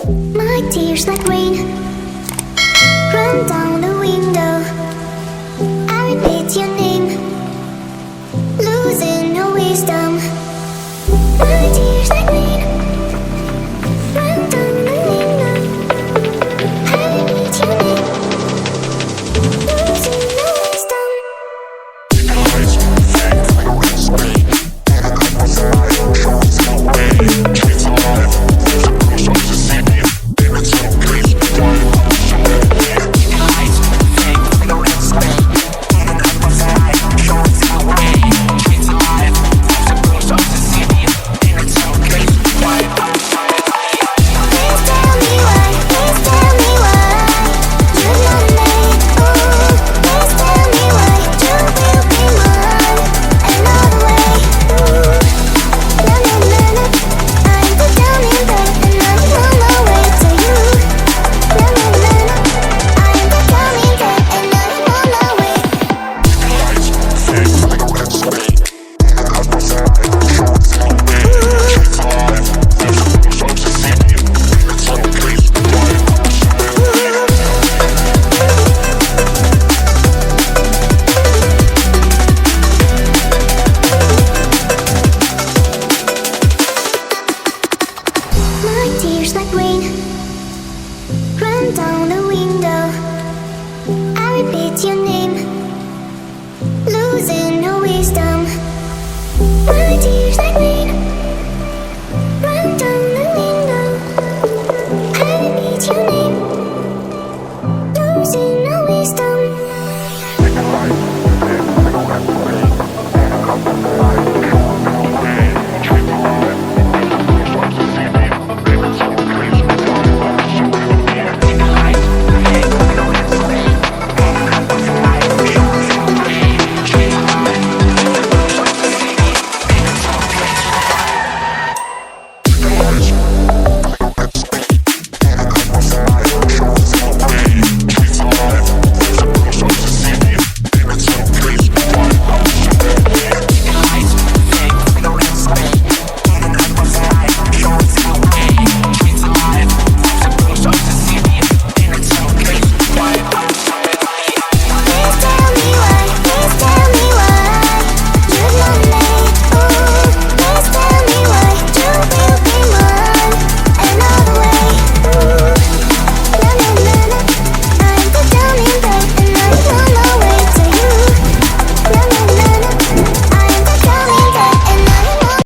My tears like rain run down the window. I repeat your name, losing no wisdom. My tears like rain run down the window. I repeat your name, losing no wisdom. Eyes fade like a red screen. A fire shows no way. Trees alive, there's a bruise on the city. It's so crazy, why I'm so happy. Eyes fade like a red screen. A fire shows no way. Trees alive, there's a bruise on the city. It's so crazy, why I'm so happy. Please tell me why, please tell me why you love me. Ooh, please tell me why you will be mine another way. Ooh, na na na na, I'm the down in bed and I'm on my way to you. Na na na na, I'm the down in bed and I'm on my way. Eyes fade like a red screen. A fire shows no way. Trees alive, there's a bruise on the city. It's so crazy, why I'm so happy. My tears like rain run down the window. I repeat your name.